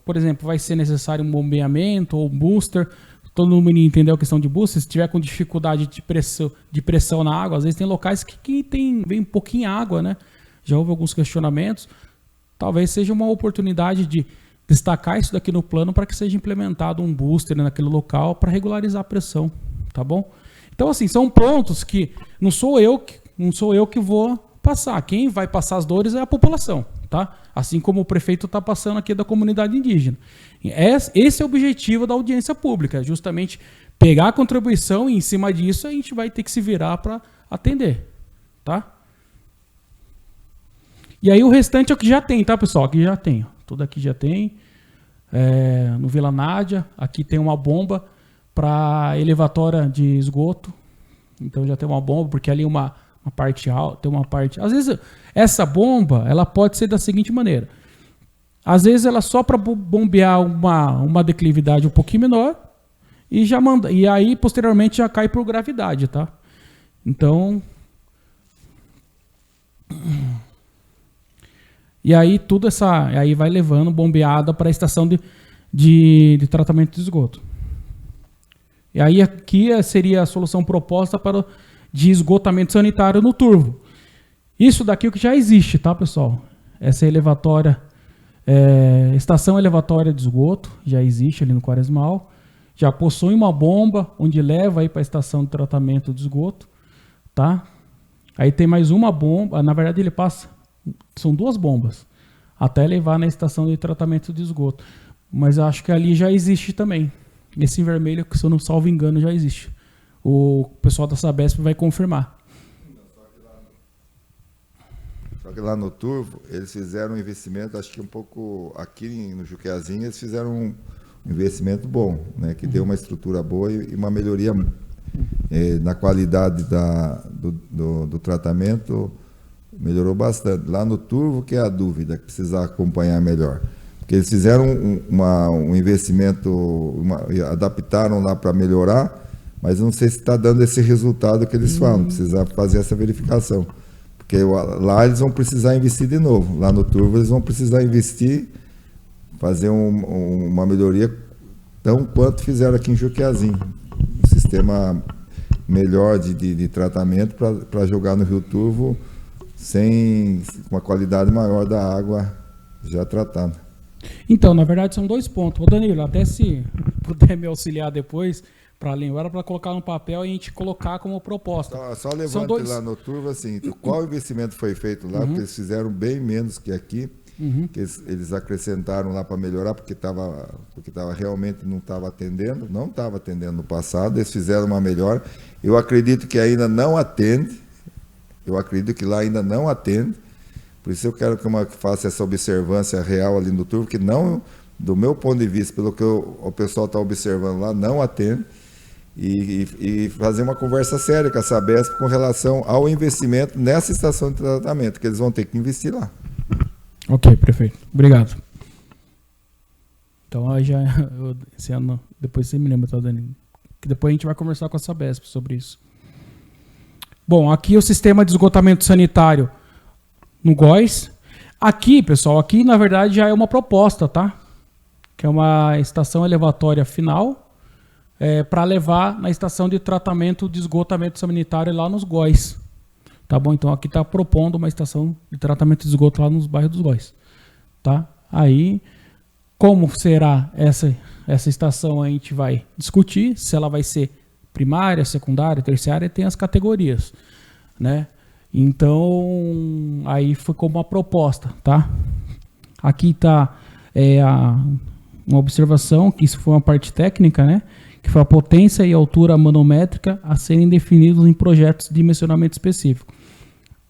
por exemplo, vai ser necessário um bombeamento ou um booster, todo mundo entendeu a questão de booster, se tiver com dificuldade de pressão na água, às vezes tem locais que vem pouquinho água, né? Já houve alguns questionamentos. Talvez seja uma oportunidade de destacar isso daqui no plano para que seja implementado um booster naquele local para regularizar a pressão, tá bom? Então, assim, são pontos que não sou eu que vou passar. Quem vai passar as dores é a população, tá? Assim como o prefeito está passando aqui da comunidade indígena. Esse é o objetivo da audiência pública, justamente pegar a contribuição e em cima disso a gente vai ter que se virar para atender, tá? E aí o restante é o que já tem, tá, pessoal? Aqui já tem. Tudo aqui já tem. No Vila Nádia, aqui tem uma bomba para elevatória de esgoto. Então já tem uma bomba, porque ali uma parte alta, tem uma parte... Às vezes essa bomba, ela pode ser da seguinte maneira. Às vezes ela só para bombear uma declividade um pouquinho menor e já manda, e aí posteriormente já cai por gravidade, tá? Então, e aí aí vai levando bombeada para a estação de tratamento de esgoto. E aí aqui seria a solução proposta de esgotamento sanitário no turvo. Isso daqui é o que já existe, tá, pessoal? Essa elevatória, estação elevatória de esgoto, já existe ali no Quaresmal. Já possui uma bomba onde leva aí para a estação de tratamento de esgoto, tá? Aí tem mais uma bomba, na verdade ele passa, são 2 bombas, até levar na estação de tratamento de esgoto. Mas eu acho que ali já existe também. Esse em vermelho, que se eu não salvo engano, já existe. O pessoal da Sabesp vai confirmar. Só que lá no Turvo, eles fizeram um investimento, acho que um pouco aqui no Juqueazinho, eles fizeram um investimento bom, né, que deu uma estrutura boa e uma melhoria na qualidade do tratamento, melhorou bastante. Lá no Turvo, que é a dúvida, que precisa acompanhar melhor. Porque eles fizeram um investimento, adaptaram lá para melhorar, mas não sei se está dando esse resultado que eles falam, precisa fazer essa verificação. Porque lá eles vão precisar investir de novo, lá no Turvo eles vão precisar investir, fazer uma melhoria tão quanto fizeram aqui em Juqueazinho. Um sistema melhor de tratamento para jogar no Rio Turvo sem uma qualidade maior da água já tratada. Então, na verdade, são 2 pontos. Ô Danilo, até se puder me auxiliar depois, para lembrar, para colocar no papel e a gente colocar como proposta. Só levante lá no Turvo, assim, qual investimento foi feito lá, porque eles fizeram bem menos que aqui, que eles acrescentaram lá para melhorar, porque realmente não estava atendendo no passado, eles fizeram uma melhora. Eu acredito que ainda não atende, lá ainda não atende, por isso eu quero que faça essa observância real ali no Turvo, que não, do meu ponto de vista, pelo que o pessoal está observando lá, não atende, e fazer uma conversa séria com a Sabesp com relação ao investimento nessa estação de tratamento, que eles vão ter que investir lá. Ok, prefeito. Obrigado. Então, aí esse ano, depois você me lembra, tá, Danilo? Que depois a gente vai conversar com a Sabesp sobre isso. Bom, aqui o sistema de esgotamento sanitário no Góis. Aqui, pessoal, aqui na verdade já é uma proposta, tá? Que é uma estação elevatória final para levar na estação de tratamento de esgotamento sanitário lá nos Góis. Tá bom? Então aqui está propondo uma estação de tratamento de esgoto lá nos bairros dos Góis. Tá? Aí, como será essa estação, a gente vai discutir se ela vai ser primária, secundária, terciária, tem as categorias, né? Então, aí foi como uma proposta, tá? Aqui está uma observação, que isso foi uma parte técnica, né? Que foi a potência e altura manométrica a serem definidos em projetos de dimensionamento específico.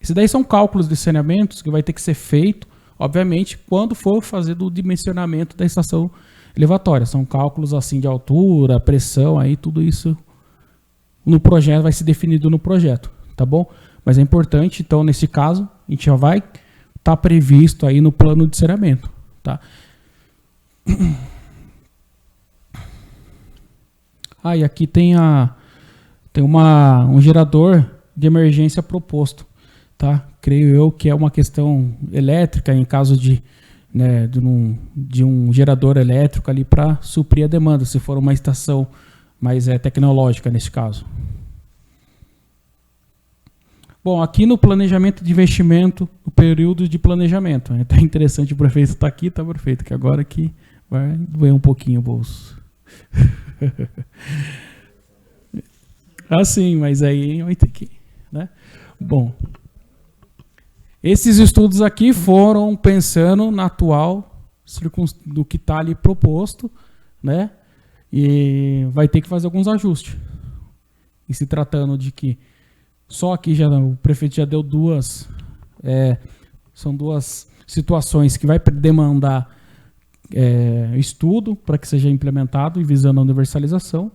Esses daí são cálculos de saneamentos que vai ter que ser feito, obviamente, quando for fazer do dimensionamento da estação elevatória. São cálculos assim de altura, pressão, aí tudo isso no projeto vai ser definido no projeto, tá bom? Mas é importante, então, nesse caso, a gente já vai estar previsto aí no plano de saneamento, tá? E aqui tem um gerador de emergência proposto, tá? Creio eu que é uma questão elétrica em caso de um gerador elétrico ali para suprir a demanda, se for uma estação mais tecnológica nesse caso. Bom, aqui no planejamento de investimento, o período de planejamento. É até interessante o prefeito estar aqui, tá, prefeito? Que agora aqui vai doer um pouquinho o bolso. Sim, mas aí vai ter que, né? Bom, esses estudos aqui foram pensando na atual do que está ali proposto, né? E vai ter que fazer alguns ajustes. E se tratando de que só aqui o prefeito já deu são 2 situações que vai demandar estudo para que seja implementado e visando a universalização,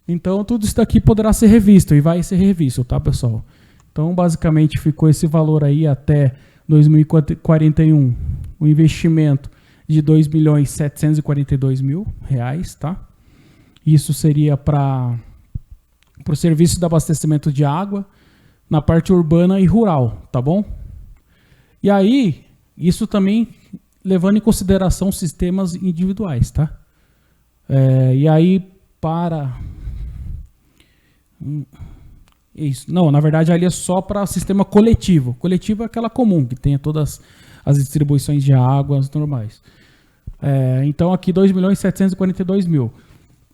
Então, tudo isso daqui poderá ser revisto e vai ser revisto, tá, pessoal? Então, basicamente, ficou esse valor aí até 2041, o investimento de R$ 2.742.000, tá? Isso seria para o serviço de abastecimento de água na parte urbana e rural, tá bom? E aí, isso também levando em consideração sistemas individuais, tá? E aí, para... Isso. Não, na verdade, ali é só para sistema coletivo. Coletivo é aquela comum, que tenha todas as distribuições de águas normais. Então, aqui, 2.742.000.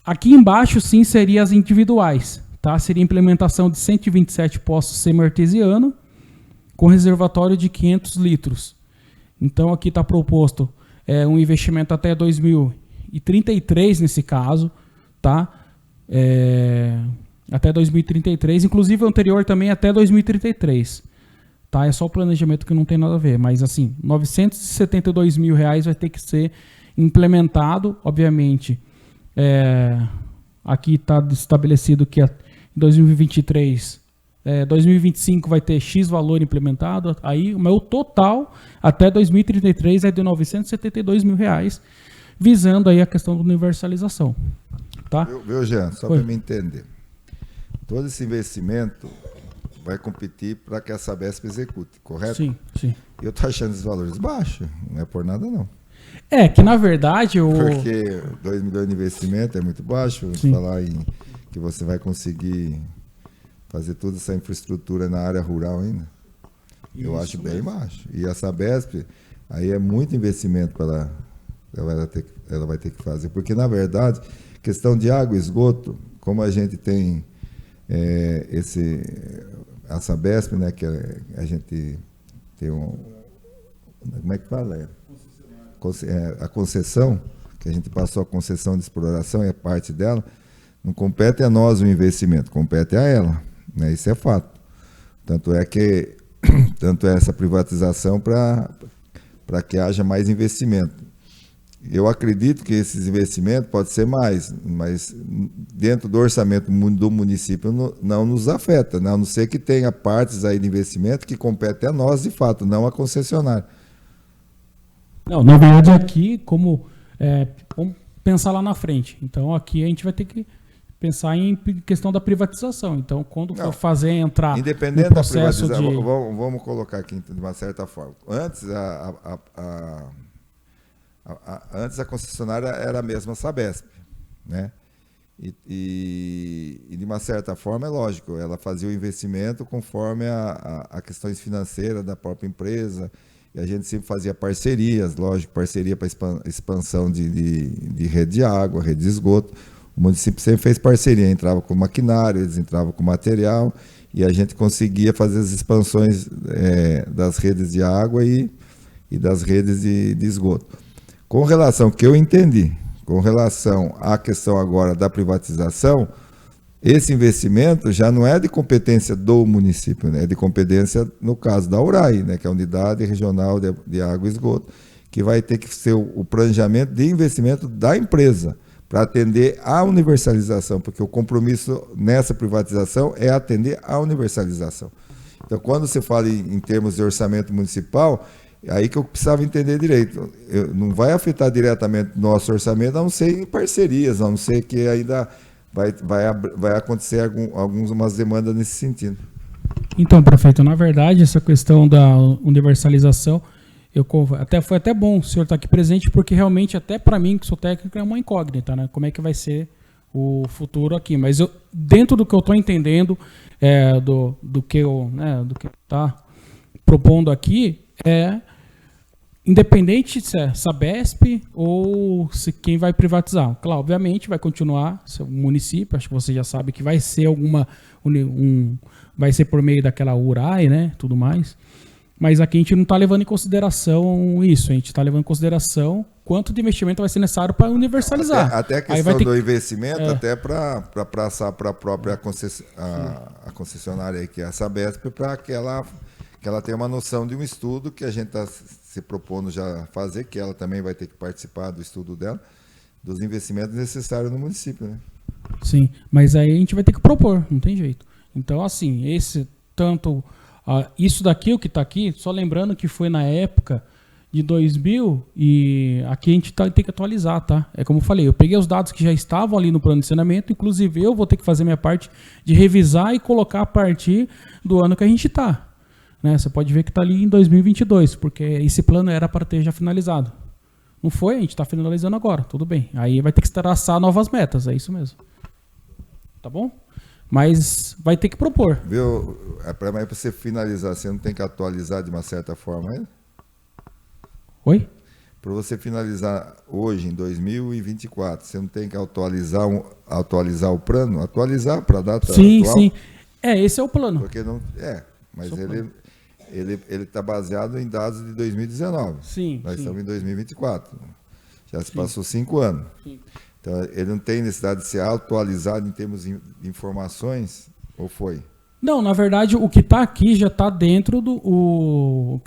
Aqui embaixo, sim, seriam as individuais. Tá? Seria a implementação de 127 poços semi-artesiano com reservatório de 500 litros. Então, aqui está proposto um investimento até 2033, nesse caso, tá? Até 2033, inclusive o anterior também até 2033. Tá? É só o planejamento que não tem nada a ver. Mas, assim, R$ 972.000 vai ter que ser implementado, obviamente. Aqui está estabelecido que em 2023, 2025 vai ter X valor implementado, aí o meu total até 2033 é de R$ 972.000, visando aí a questão da universalização. Tá? Viu, Jean? Só para me entender. Todo esse investimento vai competir para que a Sabesp execute, correto? Sim, sim. E eu estou achando esses valores baixos, não é por nada não. Que na verdade Porque 2 milhões de investimento é muito baixo, falar em que você vai conseguir fazer toda essa infraestrutura na área rural ainda. Eu acho bem baixo. E a Sabesp, aí é muito investimento para ela vai ter que fazer. Porque, na verdade, questão de água e esgoto, como a gente tem a Sabesp, né, que a gente tem como é que fala? A concessão, que a gente passou a concessão de exploração, é parte dela, não compete a nós o investimento, compete a ela, né? Isso é fato. Tanto é essa privatização para que haja mais investimento. Eu acredito que esses investimentos podem ser mais, mas dentro do orçamento do município não nos afeta, né? A não ser que tenha partes aí de investimento que competem a nós de fato, não a concessionária. Não, na verdade aqui, vamos pensar lá na frente. Então aqui a gente vai ter que pensar em questão da privatização. Então quando for entrar independente no processo da privatização, vamos colocar aqui de uma certa forma. Antes a concessionária era a mesma Sabesp, né? E de uma certa forma, é lógico, ela fazia o investimento conforme a questões financeiras da própria empresa. E a gente sempre fazia parcerias, lógico, parceria para expansão de rede de água, rede de esgoto. O município sempre fez parceria, entrava com maquinário, eles entravam com material, e a gente conseguia fazer as expansões das redes de água e das redes de esgoto. Com relação ao que eu entendi, com relação à questão agora da privatização, esse investimento já não é de competência do município, né? É de competência, no caso da URAI, né? Que é a Unidade Regional de Água e Esgoto, que vai ter que ser o planejamento de investimento da empresa para atender à universalização, porque o compromisso nessa privatização é atender à universalização. Então, quando você fala em termos de orçamento municipal, é aí que eu precisava entender direito. Não vai afetar diretamente o nosso orçamento, a não ser em parcerias, a não ser que ainda vai acontecer algumas demandas nesse sentido. Então, prefeito, na verdade, essa questão da universalização, foi até bom o senhor estar aqui presente, porque realmente, até para mim, que sou técnico, é uma incógnita, né? Como é que vai ser o futuro aqui. Mas dentro do que eu estou entendendo, do que está propondo aqui, independente se é Sabesp ou se quem vai privatizar. Claro, obviamente vai continuar o município, acho que você já sabe que vai ser vai ser por meio daquela URAI, né, tudo mais. Mas aqui a gente não está levando em consideração isso, a gente está levando em consideração quanto de investimento vai ser necessário para universalizar. Até a questão do investimento, até para passar para a própria concessionária, que é a Sabesp, para que ela tenha uma noção de um estudo que a gente está se propondo já fazer, que ela também vai ter que participar do estudo dela, dos investimentos necessários no município, né? Sim, mas aí a gente vai ter que propor, não tem jeito. Então, assim, isso daqui, o que está aqui, só lembrando que foi na época de 2000 e aqui a gente tem que atualizar, tá? É como eu falei, eu peguei os dados que já estavam ali no plano de saneamento, inclusive eu vou ter que fazer minha parte de revisar e colocar a partir do ano que a gente está. Né? Você pode ver que está ali em 2022, porque esse plano era para ter já finalizado. Não foi, a gente está finalizando agora, tudo bem. Aí vai ter que traçar novas metas, é isso mesmo. Tá bom? Mas vai ter que propor. Viu? Para você finalizar, você não tem que atualizar de uma certa forma ainda? Oi? Para você finalizar hoje, em 2024, você não tem que atualizar o plano? Atualizar para a data sim, atual? Sim, sim. Esse é o plano. Porque não, mas ele está baseado em dados de 2019. Sim, Nós sim. estamos em 2024. Já se passou 5 anos. Sim. Então, ele não tem necessidade de ser atualizado em termos de informações, ou foi? Não, na verdade, o que está aqui já está dentro do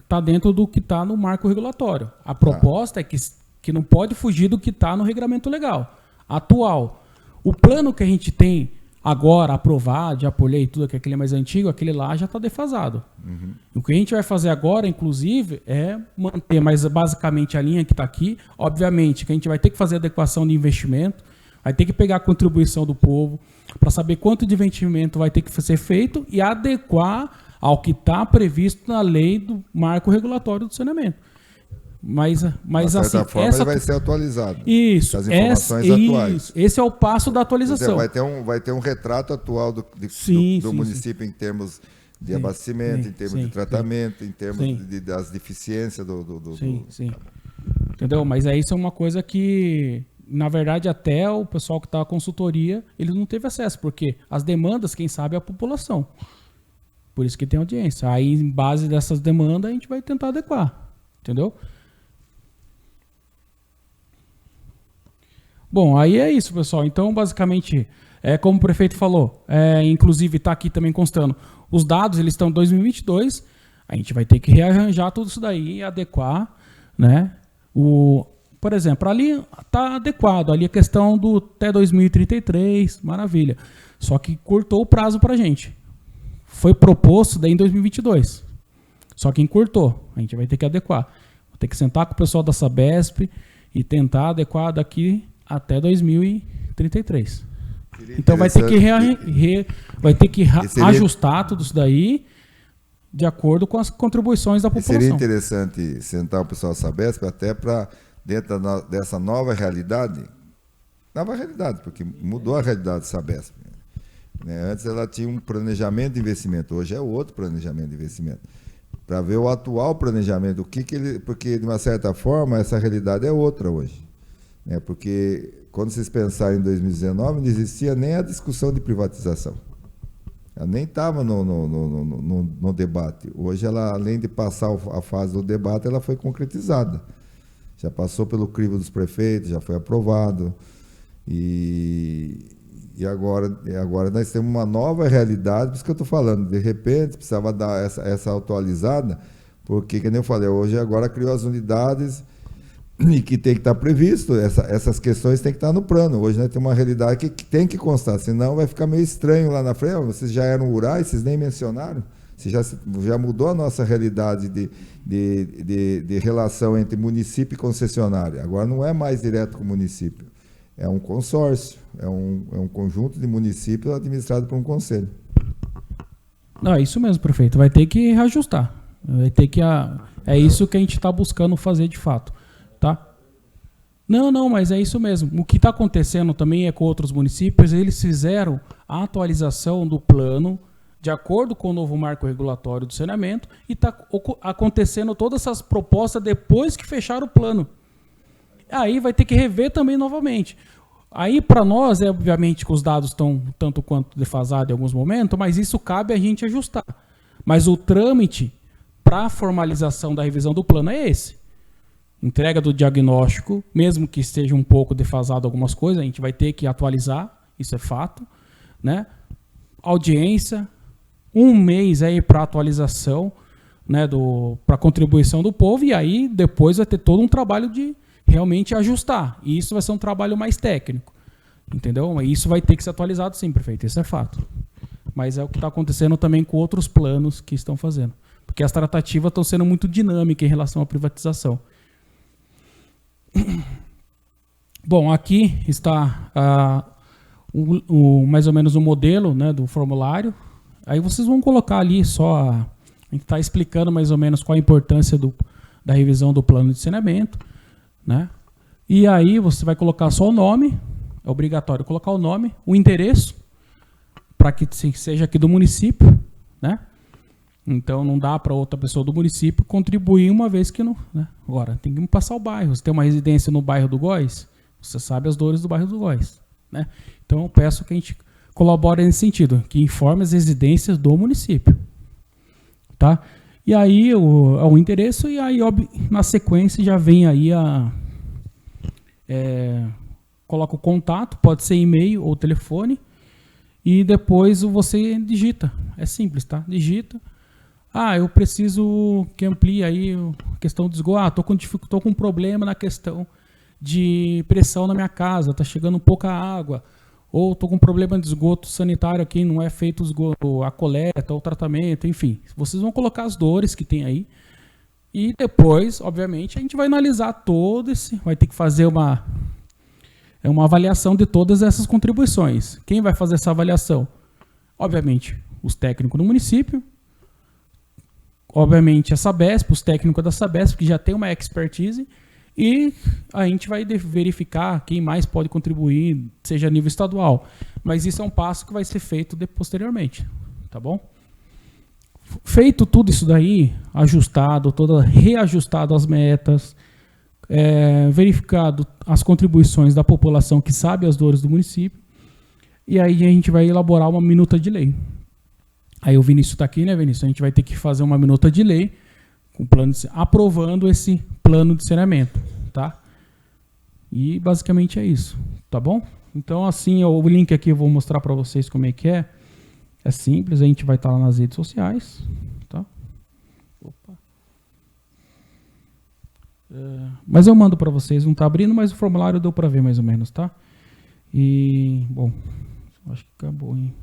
que está no marco regulatório. A proposta é que não pode fugir do que está no regulamento legal atual. O plano que a gente tem agora aprovado, já por lei, tudo aquele mais antigo, aquele lá já está defasado. Uhum. O que a gente vai fazer agora, inclusive, é manter mais basicamente a linha que está aqui. Obviamente que a gente vai ter que fazer adequação de investimento, vai ter que pegar a contribuição do povo para saber quanto de investimento vai ter que ser feito e adequar ao que está previsto na lei do marco regulatório do saneamento. Mas de certa assim, forma, ele vai ser atualizado. Isso. As informações atuais. Esse é o passo da atualização. Vai ter um retrato atual do município em termos de abastecimento, em termos de tratamento, em termos das deficiências Sim. Entendeu? Mas isso é uma coisa que, na verdade, até o pessoal que está na consultoria, ele não teve acesso, porque as demandas, quem sabe, é a população. Por isso que tem audiência. Aí, em base dessas demandas, a gente vai tentar adequar. Entendeu? Bom, aí é isso, pessoal. Então, basicamente, como o prefeito falou, inclusive está aqui também constando, os dados eles estão em 2022, a gente vai ter que rearranjar tudo isso daí e adequar, né? Por exemplo, ali está adequado, ali a questão do até 2033, maravilha. Só que cortou o prazo para a gente. Foi proposto daí em 2022. Só que encurtou, a gente vai ter que adequar. Vou ter que sentar com o pessoal da Sabesp e tentar adequar daqui até 2033. Então vai ter que ajustar tudo isso daí de acordo com as contribuições da população. Seria interessante sentar o pessoal da Sabesp até para, dentro dessa nova realidade, porque mudou a realidade da Sabesp. Né? Antes ela tinha um planejamento de investimento, hoje é outro planejamento de investimento. Para ver o atual planejamento, porque de uma certa forma essa realidade é outra hoje. Né? Porque quando vocês pensarem em 2019, não existia nem a discussão de privatização. Ela nem estava no debate. Hoje, ela, além de passar a fase do debate, ela foi concretizada. Já passou pelo crivo dos prefeitos, já foi aprovado. E agora nós temos uma nova realidade, por isso que eu estou falando. De repente, precisava dar essa atualizada, porque, como eu falei, hoje agora criou as unidades e que tem que estar previsto, essas questões têm que estar no plano. Hoje nós temos uma realidade que tem que constar, senão vai ficar meio estranho lá na frente. Vocês já eram rurais, vocês nem mencionaram. Você já mudou a nossa realidade de relação entre município e concessionária. Agora não é mais direto com o município, é um consórcio, é um conjunto de municípios administrado por um conselho. Não, é isso mesmo, prefeito. Vai ter que reajustar. Vai ter que é isso que a gente está buscando fazer de fato. Tá? Não, mas é isso mesmo. O que está acontecendo também é com outros municípios, eles fizeram a atualização do plano de acordo com o novo marco regulatório do saneamento e está acontecendo todas essas propostas depois que fecharam o plano. Aí vai ter que rever também novamente. Aí para nós, obviamente que os dados estão tanto quanto defasados em alguns momentos, mas isso cabe a gente ajustar. Mas o trâmite para a formalização da revisão do plano é esse. Entrega do diagnóstico, mesmo que esteja um pouco defasado algumas coisas, a gente vai ter que atualizar, isso é fato, né? Audiência, 1 mês aí para atualização, né, para contribuição do povo, e aí depois vai ter todo um trabalho de realmente ajustar. E isso vai ser um trabalho mais técnico. Entendeu? E isso vai ter que ser atualizado sim, prefeito, isso é fato. Mas é o que está acontecendo também com outros planos que estão fazendo. Porque as tratativas estão sendo muito dinâmicas em relação à privatização. Bom, aqui está mais ou menos o modelo, né, do formulário. Aí vocês vão colocar ali só... A gente está explicando mais ou menos qual a importância da revisão do plano de saneamento, né? E aí você vai colocar só o nome, é obrigatório colocar o nome, o endereço, para que seja aqui do município, né? Então não dá para outra pessoa do município contribuir uma vez que não... Né? Agora, tem que passar o bairro. Você tem uma residência no bairro do Góis, você sabe as dores do bairro do Góis, né? Então eu peço que a gente colabore nesse sentido, que informe as residências do município. Tá? E aí o endereço, e aí na sequência já vem aí coloca o contato, pode ser e-mail ou telefone, e depois você digita. É simples, tá? Digita. Eu preciso que amplie aí a questão do esgoto. Tô com um problema na questão de pressão na minha casa, tá chegando pouca água. Ou estou com um problema de esgoto sanitário aqui, não é feito a coleta, o tratamento, enfim. Vocês vão colocar as dores que tem aí. E depois, obviamente, a gente vai analisar todo esse... Vai ter que fazer uma avaliação de todas essas contribuições. Quem vai fazer essa avaliação? Obviamente, os técnicos do município. Obviamente, a Sabesp, os técnicos da Sabesp, que já tem uma expertise. E a gente vai verificar quem mais pode contribuir, seja a nível estadual. Mas isso é um passo que vai ser feito posteriormente, tá bom? Feito tudo isso daí, reajustado as metas, verificado as contribuições da população que sabe as dores do município, e aí a gente vai elaborar uma minuta de lei. Aí o Vinícius está aqui, né, Vinícius? A gente vai ter que fazer uma minuta de lei com aprovando esse plano de saneamento, tá? E basicamente é isso, tá bom? Então assim, o link aqui eu vou mostrar para vocês como é que é. É simples, a gente vai estar lá nas redes sociais, tá? Opa. Mas eu mando para vocês, não tá abrindo, mas o formulário deu para ver mais ou menos, tá? E, bom, acho que acabou, hein?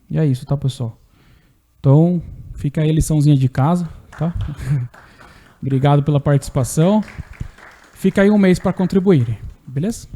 E é isso, tá, pessoal? Então, fica aí a liçãozinha de casa, tá? Obrigado pela participação. Fica aí um mês para contribuir, beleza?